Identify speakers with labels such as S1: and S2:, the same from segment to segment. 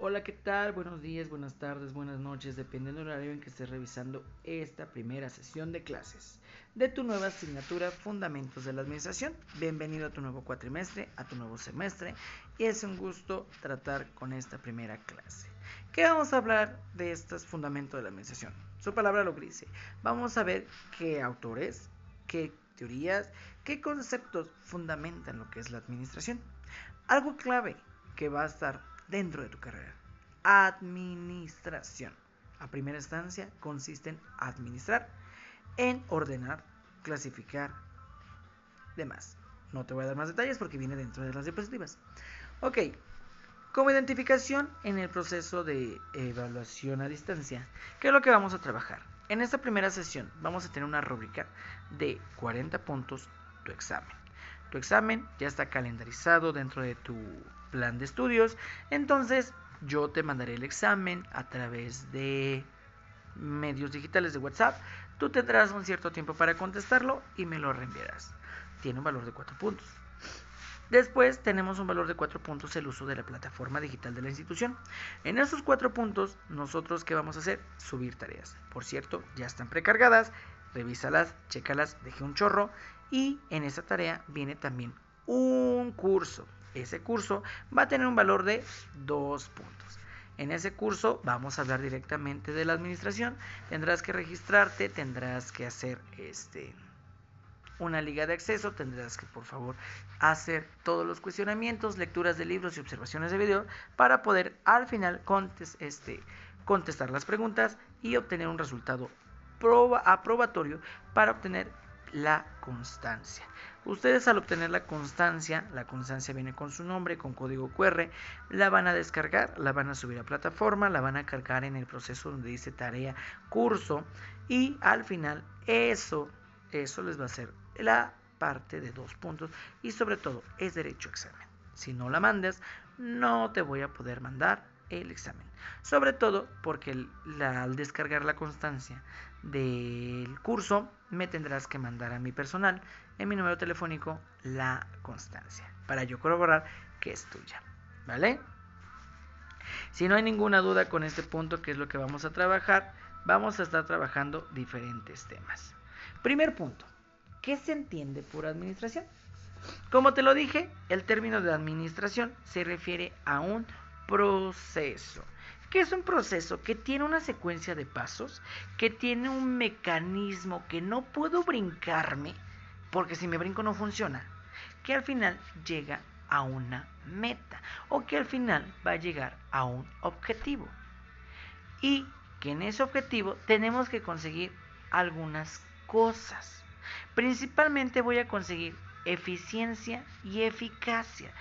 S1: Hola, ¿qué tal? Buenos días, buenas tardes, buenas noches, dependiendo del horario en que estés revisando esta primera sesión de clases de tu nueva asignatura Fundamentos de la Administración. Bienvenido a tu nuevo cuatrimestre, a tu nuevo semestre, y es un gusto tratar con esta primera clase. ¿Qué vamos a hablar de estos fundamentos de la administración? Su palabra lo dice. Vamos a ver qué autores, qué teorías, qué conceptos fundamentan lo que es la administración. Algo clave que va a estar dentro de tu carrera. Administración. A primera instancia consiste en administrar, en ordenar, clasificar, demás. No te voy a dar más detalles porque viene dentro de las diapositivas. Ok, como identificación en el proceso de evaluación a distancia, ¿qué es lo que vamos a trabajar? En esta primera sesión vamos a tener una rúbrica de 40 puntos, tu examen. Tu examen ya está calendarizado dentro de tu plan de estudios, entonces yo te mandaré el examen a través de medios digitales de WhatsApp. Tú tendrás un cierto tiempo para contestarlo y me lo reenviarás. Tiene un valor de 4 puntos. Después tenemos un valor de 4 puntos el uso de la plataforma digital de la institución. En esos 4 puntos, nosotros ¿qué vamos a hacer? Subir tareas. Por cierto, ya están precargadas, revísalas, chécalas, dejé un chorro y en esa tarea viene también un curso. Ese curso va a tener un valor de 2 puntos. En ese curso vamos a hablar directamente de la administración. Tendrás que registrarte, tendrás que hacer una liga de acceso, tendrás que por favor hacer todos los cuestionamientos, lecturas de libros y observaciones de video para poder al final contestar las preguntas y obtener un resultado aprobatorio para obtener la constancia. Ustedes al obtener la constancia viene con su nombre, con código QR, la van a descargar, la van a subir a plataforma, la van a cargar en el proceso donde dice tarea, curso y al final eso les va a hacer la parte de 2 puntos y sobre todo es derecho a examen. Si no la mandas, no te voy a poder mandar el examen. Sobre todo porque al descargar la constancia del curso, me tendrás que mandar a mi personal en mi número telefónico la constancia para yo corroborar que es tuya. ¿Vale? Si no hay ninguna duda con este punto, que es lo que vamos a trabajar, vamos a estar trabajando diferentes temas. Primer punto, ¿qué se entiende por administración? Como te lo dije, el término de administración se refiere a un proceso. ¿Qué es un proceso? Que tiene una secuencia de pasos, que tiene un mecanismo que no puedo brincarme, porque si me brinco no funciona, que al final llega a una meta o que al final va a llegar a un objetivo. Y que en ese objetivo tenemos que conseguir algunas cosas. Principalmente voy a conseguir eficiencia y eficacia.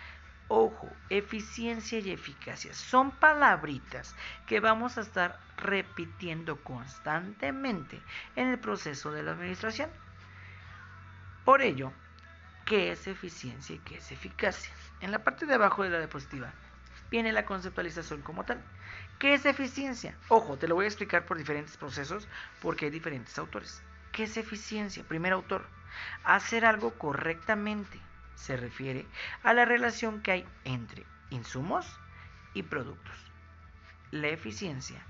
S1: Ojo, eficiencia y eficacia son palabritas que vamos a estar repitiendo constantemente en el proceso de la administración. Por ello, ¿qué es eficiencia y qué es eficacia? En la parte de abajo de la diapositiva viene la conceptualización como tal. ¿Qué es eficiencia? Ojo, te lo voy a explicar por diferentes procesos porque hay diferentes autores. ¿Qué es eficiencia? Primer autor, hacer algo correctamente. Se refiere a la relación que hay entre insumos y productos. La eficiencia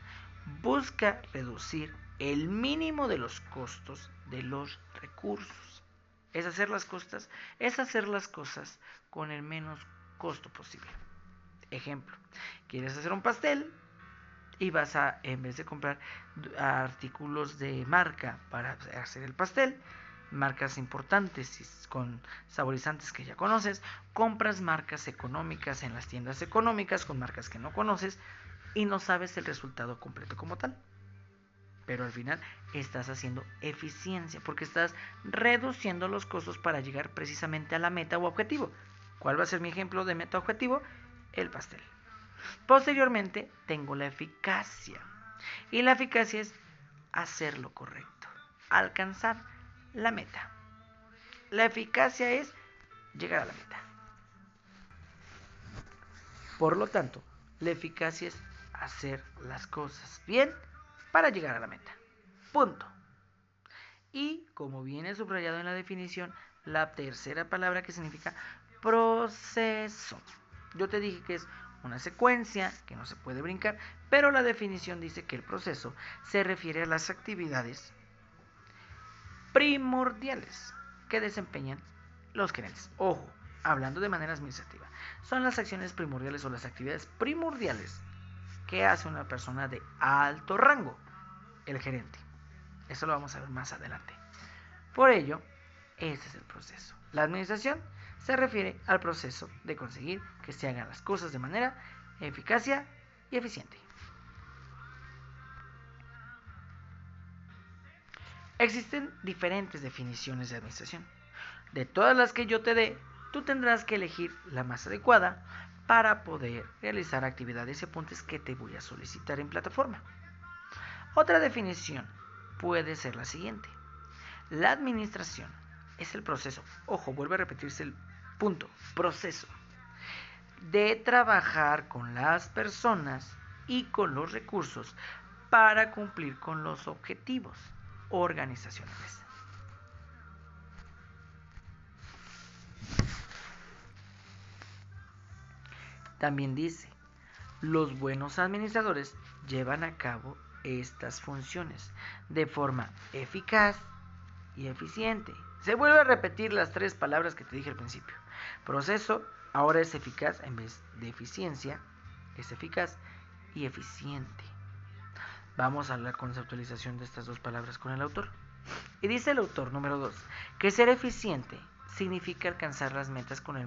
S1: busca reducir el mínimo de los costos de los recursos. Es hacer las cosas con el menos costo posible. Ejemplo, quieres hacer un pastel y vas a, en vez de comprar artículos de marca para hacer el pastel, marcas importantes con saborizantes que ya conoces, compras marcas económicas en las tiendas económicas con marcas que no conoces y no sabes el resultado completo como tal. Pero al final estás haciendo eficiencia porque estás reduciendo los costos para llegar precisamente a la meta o objetivo. ¿Cuál va a ser mi ejemplo de meta objetivo? El pastel. Posteriormente tengo la eficacia. Y la eficacia es hacer lo correcto, alcanzar la meta. La eficacia es llegar a la meta. Por lo tanto, la eficacia es hacer las cosas bien para llegar a la meta. Punto. Y como viene subrayado en la definición, la tercera palabra que significa proceso. Yo te dije que es una secuencia que no se puede brincar, pero la definición dice que el proceso se refiere a las actividades primordiales que desempeñan los gerentes. Ojo, hablando de manera administrativa, son las acciones primordiales o las actividades primordiales que hace una persona de alto rango, el gerente. Eso lo vamos a ver más adelante. Por ello, ese es el proceso. La administración se refiere al proceso de conseguir que se hagan las cosas de manera eficacia y eficiente. Existen diferentes definiciones de administración. De todas las que yo te dé, tú tendrás que elegir la más adecuada para poder realizar actividades y apuntes que te voy a solicitar en plataforma. Otra definición puede ser la siguiente. La administración es el proceso, ojo, vuelve a repetirse el punto, proceso, de trabajar con las personas y con los recursos para cumplir con los objetivos organizacionales. También dice, los buenos administradores llevan a cabo estas funciones de forma eficaz y eficiente. Se vuelve a repetir las tres palabras que te dije al principio. Proceso ahora es eficaz en vez de eficiencia, es eficaz y eficiente. Vamos a la conceptualización de estas dos palabras con el autor. Y dice el autor número 2, que ser eficiente significa alcanzar las metas con el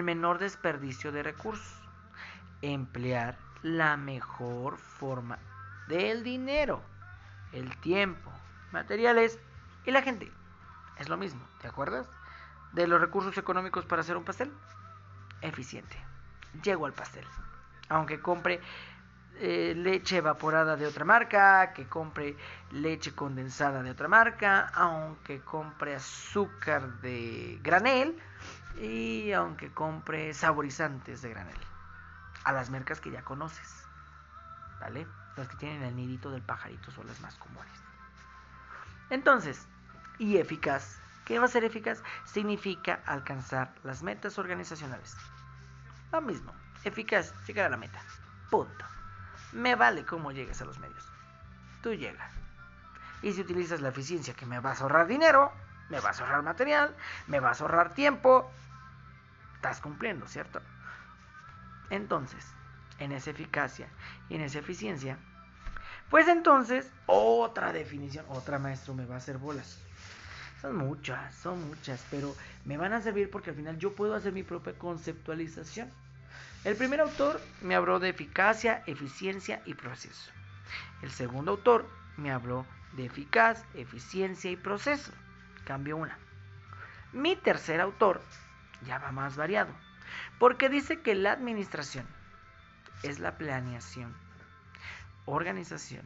S1: menor desperdicio de recursos, emplear la mejor forma del dinero, el tiempo, materiales y la gente. Es lo mismo, ¿te acuerdas? De los recursos económicos para hacer un pastel. Eficiente. Llego al pastel. Aunque compre leche evaporada de otra marca, que compre leche condensada de otra marca, aunque compre azúcar de granel y aunque compre saborizantes de granel. A las marcas que ya conoces, ¿vale? Las que tienen el nidito del pajarito son las más comunes. Entonces, y eficaz. ¿Qué va a ser eficaz? Significa alcanzar las metas organizacionales. Lo mismo, eficaz, llegar a la meta. Punto. Me vale cómo llegues a los medios. Tú llegas. Y si utilizas la eficiencia que me vas a ahorrar dinero, me vas a ahorrar material, me vas a ahorrar tiempo, estás cumpliendo, ¿cierto? Entonces, en esa eficacia y en esa eficiencia, pues entonces, otra definición, otra maestro me va a hacer bolas. Son muchas, pero me van a servir porque al final yo puedo hacer mi propia conceptualización. El primer autor me habló de eficacia, eficiencia y proceso. El segundo autor me habló de eficaz, eficiencia y proceso. Cambio una. Mi tercer autor ya va más variado, porque dice que la administración es la planeación, organización,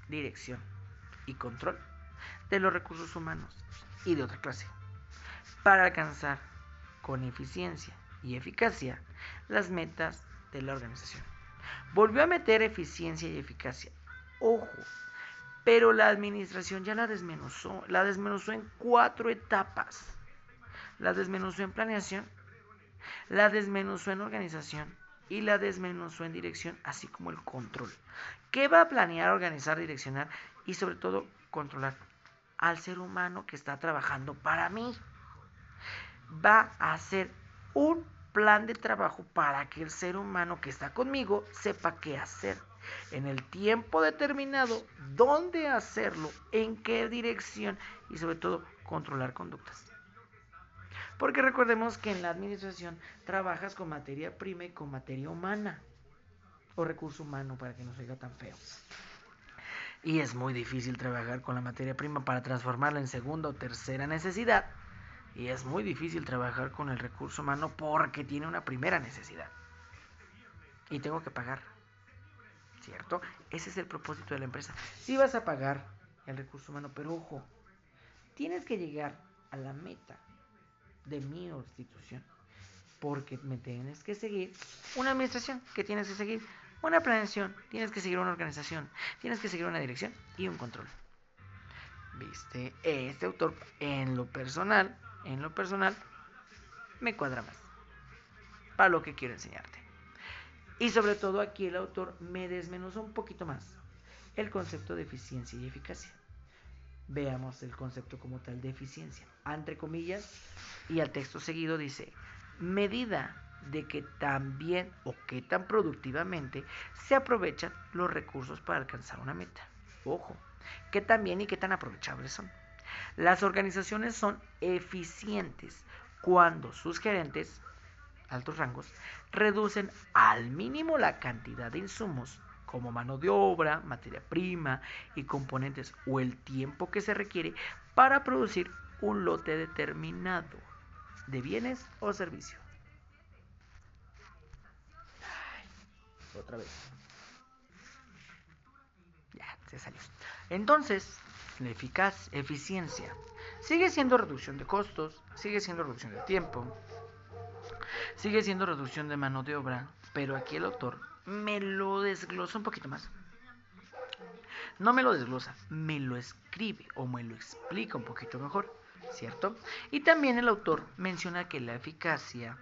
S1: dirección y control de los recursos humanos y de otra clase, para alcanzar con eficiencia y eficacia las metas de la organización. Volvió a meter eficiencia y eficacia. Ojo, pero la administración ya la desmenuzó en 4 etapas. La desmenuzó en planeación, la desmenuzó en organización y la desmenuzó en dirección, así como el control. ¿Qué va a planear, organizar, direccionar y sobre todo controlar? Al ser humano que está trabajando para mí. Va a hacer un plan de trabajo para que el ser humano que está conmigo sepa qué hacer, en el tiempo determinado, dónde hacerlo, en qué dirección y sobre todo controlar conductas. Porque recordemos que en la administración trabajas con materia prima y con materia humana o recurso humano, para que no se oiga tan feo. Y es muy difícil trabajar con la materia prima para transformarla en segunda o tercera necesidad. Y es muy difícil trabajar con el recurso humano porque tiene una primera necesidad. Y tengo que pagar. ¿Cierto? Ese es el propósito de la empresa. Sí vas a pagar el recurso humano, pero ojo, tienes que llegar a la meta de mi institución. Porque me tienes que seguir una administración que tienes que seguir, una planeación, tienes que seguir una organización, tienes que seguir una dirección y un control. ¿Viste? Este autor en lo personal me cuadra más. para lo que quiero enseñarte. Y sobre todo aquí el autor me desmenuzó un poquito más el concepto de eficiencia y eficacia. Veamos el concepto como tal de eficiencia. Entre comillas, y al texto seguido dice, medida de que tan bien o que tan productivamente se aprovechan los recursos para alcanzar una meta. Ojo, qué tan bien y qué tan aprovechables son. Las organizaciones son eficientes cuando sus gerentes, altos rangos, reducen al mínimo la cantidad de insumos como mano de obra, materia prima y componentes o el tiempo que se requiere para producir un lote determinado de bienes o servicios. Otra vez. Ya, se salió. Entonces, la eficiencia sigue siendo reducción de costos, sigue siendo reducción de tiempo, sigue siendo reducción de mano de obra, pero aquí el autor me lo desglosa un poquito más. No me lo desglosa, me lo escribe o me lo explica un poquito mejor, ¿cierto? Y también el autor menciona que la eficacia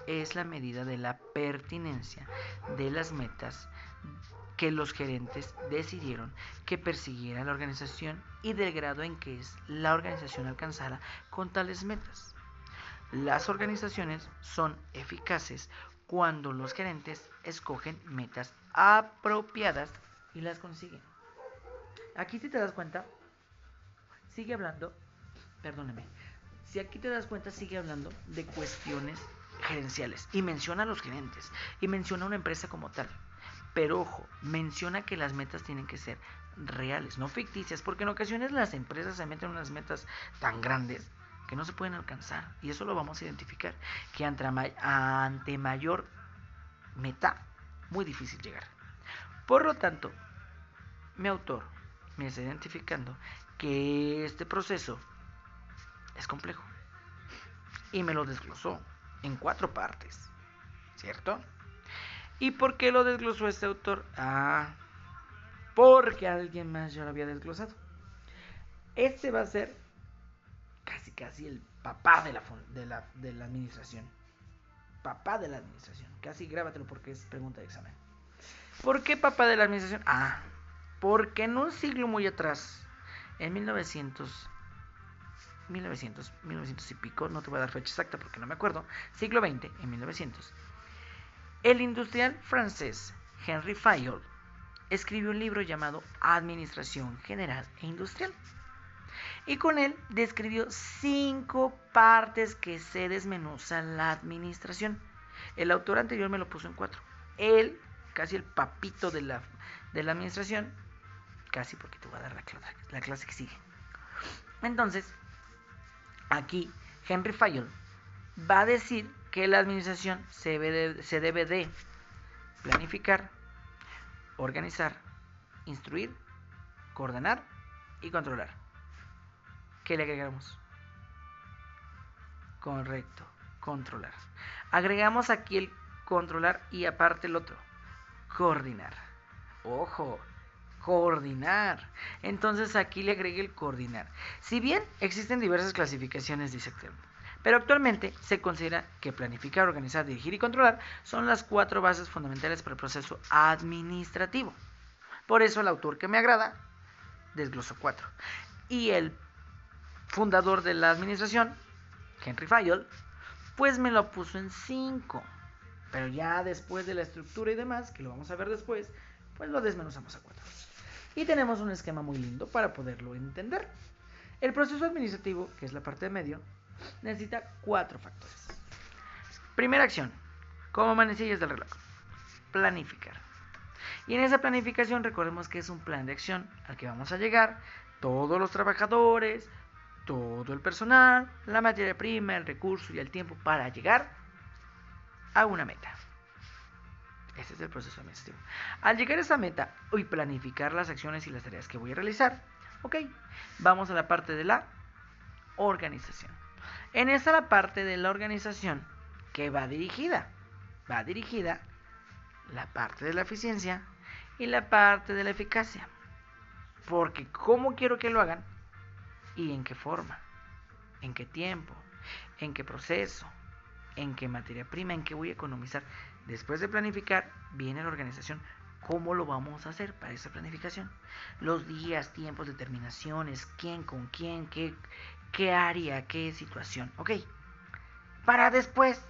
S1: es la medida de la pertinencia de las metas que los gerentes decidieron que persiguiera la organización y del grado en que la organización alcanzara con tales metas. Las organizaciones son eficaces cuando los gerentes escogen metas apropiadas y las consiguen. Aquí si te das cuenta, sigue hablando, perdóneme, si aquí te das cuenta sigue hablando de cuestiones gerenciales y menciona a los gerentes y menciona a una empresa como tal. Pero ojo, menciona que las metas tienen que ser reales, no ficticias, porque en ocasiones las empresas se meten unas metas tan grandes que no se pueden alcanzar. Y eso lo vamos a identificar, que ante mayor meta, muy difícil llegar. Por lo tanto, mi autor me está identificando que este proceso es complejo. Y me lo desglosó en 4 partes, ¿cierto? ¿Y por qué lo desglosó este autor? Porque alguien más ya lo había desglosado. Este va a ser casi el papá de la administración. Papá de la administración. Casi grábatelo porque es pregunta de examen. ¿Por qué papá de la administración? Porque en un siglo muy atrás, en 1900 y pico, no te voy a dar fecha exacta porque no me acuerdo, siglo XX, en 1900, el industrial francés Henry Fayol escribió un libro llamado Administración General e Industrial. Y con él describió 5 partes que se desmenuzan la administración. El autor anterior me lo puso en 4. Él, casi el papito de la administración, casi porque te voy a dar la clase que sigue. Entonces, aquí Henry Fayol va a decir que la administración se debe de planificar, organizar, instruir, coordinar y controlar. ¿Qué le agregamos? Correcto, controlar. Agregamos aquí el controlar y aparte el otro, coordinar. Ojo, coordinar. Entonces aquí le agregué el coordinar. Si bien existen diversas clasificaciones, dice Acterno, pero actualmente se considera que planificar, organizar, dirigir y controlar son las 4 bases fundamentales para el proceso administrativo. Por eso el autor que me agrada desglosó 4. Y el fundador de la administración, Henry Fayol, pues me lo puso en 5. Pero ya después de la estructura y demás, que lo vamos a ver después, pues lo desmenuzamos a 4. Y tenemos un esquema muy lindo para poderlo entender. El proceso administrativo, que es la parte de medio, necesita 4 factores. Primera acción, como manecillas del reloj, planificar. Y en esa planificación recordemos que es un plan de acción al que vamos a llegar todos los trabajadores, todo el personal, la materia prima, el recurso y el tiempo para llegar a una meta. Este es el proceso administrativo. Al llegar a esa meta y planificar las acciones y las tareas que voy a realizar, vamos a la parte de la organización. En esta la parte de la organización que va dirigida la parte de la eficiencia y la parte de la eficacia. Porque ¿cómo quiero que lo hagan? ¿Y en qué forma? ¿En qué tiempo? ¿En qué proceso? en qué materia prima, en qué voy a economizar. Después de planificar, viene la organización. ¿Cómo lo vamos a hacer para esa planificación? Los días, tiempos, determinaciones, quién con quién, qué área, qué situación. Ok. Para después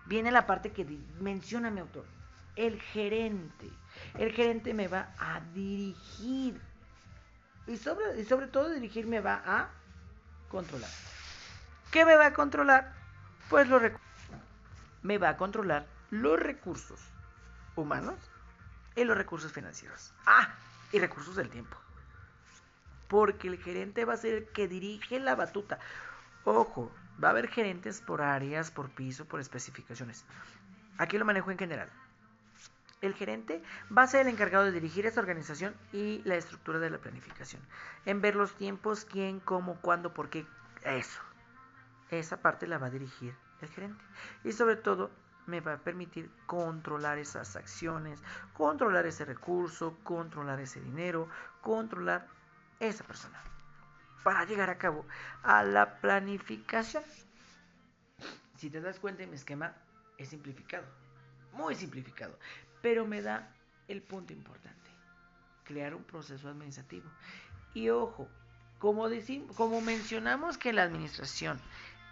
S1: viene la parte que menciona mi autor. El gerente. El gerente me va a dirigir. Y sobre todo dirigir me va a controlar. ¿Qué me va a controlar? Pues me va a controlar los recursos humanos y los recursos financieros. Y recursos del tiempo. Porque el gerente va a ser el que dirige la batuta. Ojo, va a haber gerentes por áreas, por piso, por especificaciones. Aquí lo manejo en general. El gerente va a ser el encargado de dirigir esta organización y la estructura de la planificación. En ver los tiempos, quién, cómo, cuándo, por qué, eso. Esa parte la va a dirigir el gerente. Y sobre todo me va a permitir controlar esas acciones, controlar ese recurso, controlar ese dinero, controlar esa persona. Para llegar a cabo a la planificación. Si te das cuenta, mi esquema es simplificado. Muy simplificado. Pero me da el punto importante. Crear un proceso administrativo. Y ojo, como mencionamos que la administración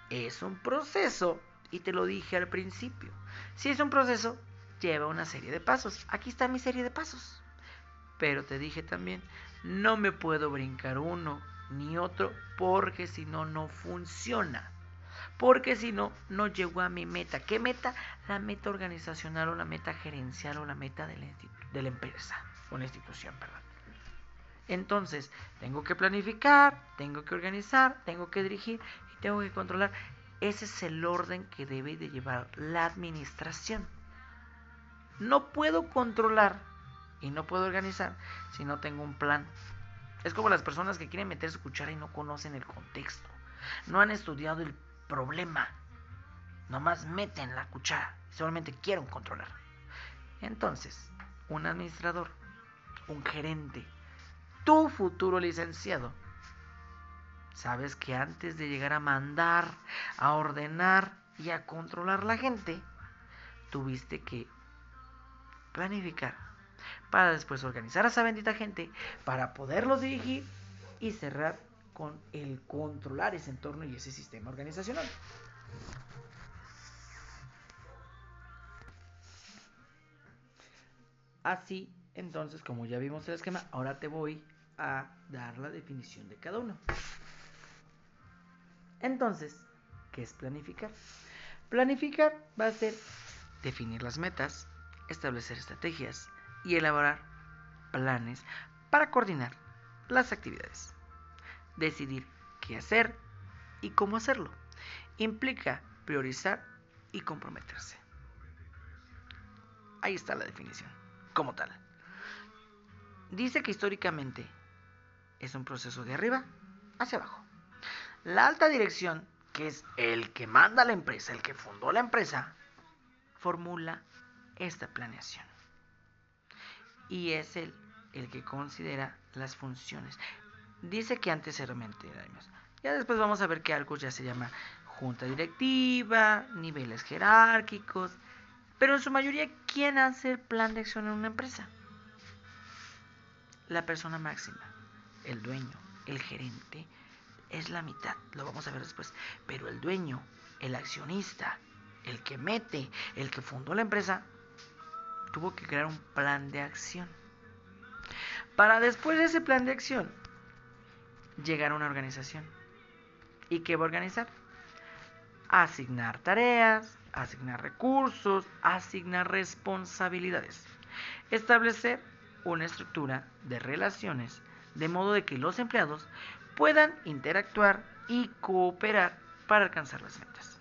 S1: es un proceso, y te lo dije al principio, si es un proceso, lleva una serie de pasos. Aquí está mi serie de pasos. Pero te dije también, no me puedo brincar uno ni otro, porque si no, no funciona. Porque si no, no llego a mi meta. ¿Qué meta? La meta organizacional o la meta gerencial o la meta de la empresa o la institución, perdón. Entonces, tengo que planificar, tengo que organizar, tengo que dirigir y tengo que controlar. Ese es el orden que debe de llevar la administración. No puedo controlar y no puedo organizar si no tengo un plan. Es como las personas que quieren meter su cuchara y no conocen el contexto. No han estudiado el problema. Nomás meten la cuchara. Solamente quieren controlar. Entonces, un administrador, un gerente, tu futuro licenciado, sabes que antes de llegar a mandar, a ordenar y a controlar la gente, tuviste que planificar para después organizar a esa bendita gente, para poderlos dirigir y cerrar con el controlar ese entorno y ese sistema organizacional. Así, entonces, como ya vimos el esquema, ahora te voy a dar la definición de cada uno. Entonces, ¿qué es planificar? Planificar va a ser definir las metas, establecer estrategias y elaborar planes para coordinar las actividades. Decidir qué hacer y cómo hacerlo. Implica priorizar y comprometerse. Ahí está la definición, como tal. Dice que históricamente es un proceso de arriba hacia abajo. La alta dirección, que es el que manda la empresa, el que fundó la empresa, formula esta planeación. Y es el que considera las funciones. Dice que anteriormente era más. Ya después vamos a ver que algo ya se llama junta directiva, niveles jerárquicos. Pero en su mayoría, ¿quién hace el plan de acción en una empresa? La persona máxima, el dueño, el gerente, es la mitad, lo vamos a ver después. Pero el dueño, el accionista, el que mete, el que fundó la empresa, tuvo que crear un plan de acción. Para después de ese plan de acción, llegar a una organización. ¿Y qué va a organizar? Asignar tareas, asignar recursos, asignar responsabilidades. Establecer una estructura de relaciones de modo de que los empleados puedan interactuar y cooperar para alcanzar las metas.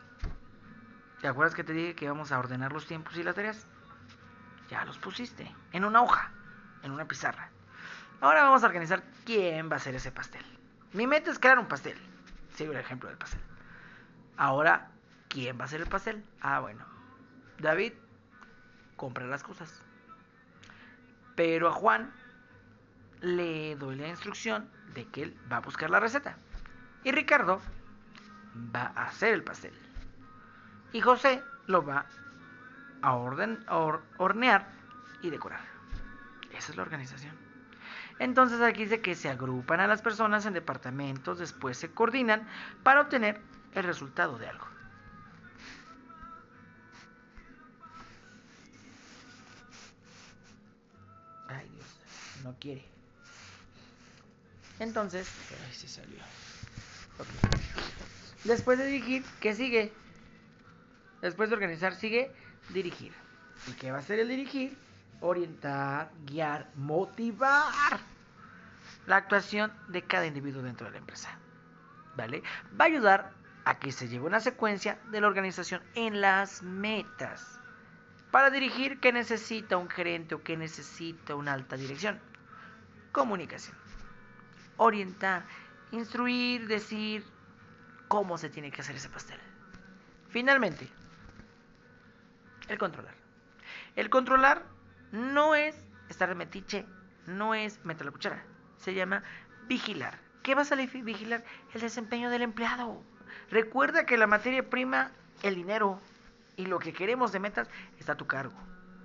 S1: ¿Te acuerdas que te dije que íbamos a ordenar los tiempos y las tareas? Ya los pusiste en una hoja, en una pizarra. Ahora vamos a organizar quién va a hacer ese pastel. Mi meta es crear un pastel. Sigo el ejemplo del pastel. Ahora, ¿quién va a hacer el pastel? Bueno, David compra las cosas. Pero a Juan le doy la instrucción de que él va a buscar la receta. Y Ricardo va a hacer el pastel. y José lo va a hornear y decorar. Esa es la organización. Entonces aquí dice que se agrupan a las personas en departamentos, después se coordinan para obtener el resultado de algo. Ay, Dios, no quiere. Entonces, ay, se salió. Okay. Después de dirigir, ¿qué sigue? Después de organizar, sigue dirigir. ¿Y qué va a hacer el dirigir? Orientar, guiar, motivar la actuación de cada individuo dentro de la empresa. ¿Vale? Va a ayudar a que se lleve una secuencia de la organización en las metas. Para dirigir, ¿qué necesita un gerente o qué necesita una alta dirección? Comunicación. Orientar, instruir, decir cómo se tiene que hacer ese pastel. Finalmente, el controlar. El controlar no es estar de metiche, no es meter la cuchara. Se llama vigilar. ¿Qué vas a vigilar? El desempeño del empleado. Recuerda que la materia prima, el dinero y lo que queremos de metas está a tu cargo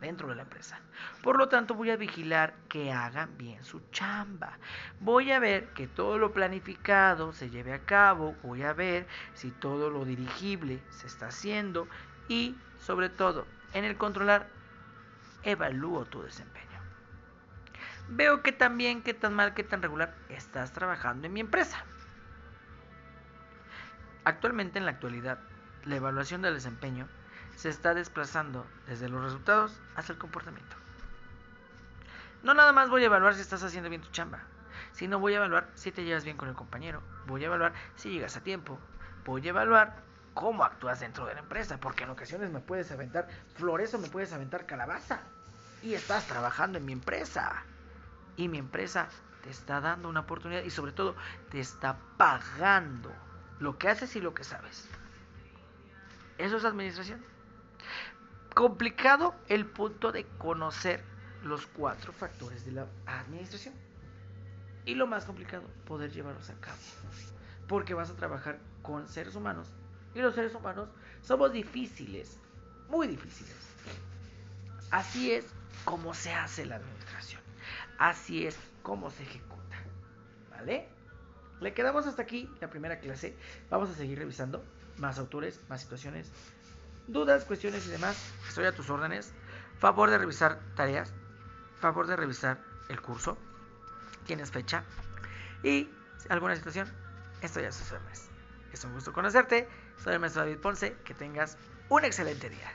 S1: dentro de la empresa. Por lo tanto, voy a vigilar que hagan bien su chamba. Voy a ver que todo lo planificado se lleve a cabo. Voy a ver si todo lo dirigible se está haciendo. Y, sobre todo, en el controlar, evalúo tu desempeño. Veo que tan bien, que tan mal, que tan regular estás trabajando en mi empresa. Actualmente, en la actualidad, la evaluación del desempeño se está desplazando desde los resultados hasta el comportamiento. No nada más voy a evaluar si estás haciendo bien tu chamba, sino voy a evaluar si te llevas bien con el compañero, voy a evaluar si llegas a tiempo, voy a evaluar cómo actúas dentro de la empresa, porque en ocasiones me puedes aventar flores o me puedes aventar calabaza y estás trabajando en mi empresa y mi empresa te está dando una oportunidad y sobre todo te está pagando lo que haces y lo que sabes. Eso es administración. Complicado el punto de conocer los 4 factores de la administración. Y lo más complicado, poder llevarlos a cabo. Porque vas a trabajar con seres humanos. Y los seres humanos somos difíciles. Muy difíciles. Así es como se hace la administración. Así es como se ejecuta. ¿Vale? Le quedamos hasta aquí la primera clase. Vamos a seguir revisando más autores, más situaciones, dudas, cuestiones y demás. Estoy a tus órdenes. Favor de revisar tareas. Favor de revisar el curso. Tienes fecha. Y alguna situación, estoy a sus órdenes. Es un gusto conocerte. Soy el maestro David Ponce. Que tengas un excelente día.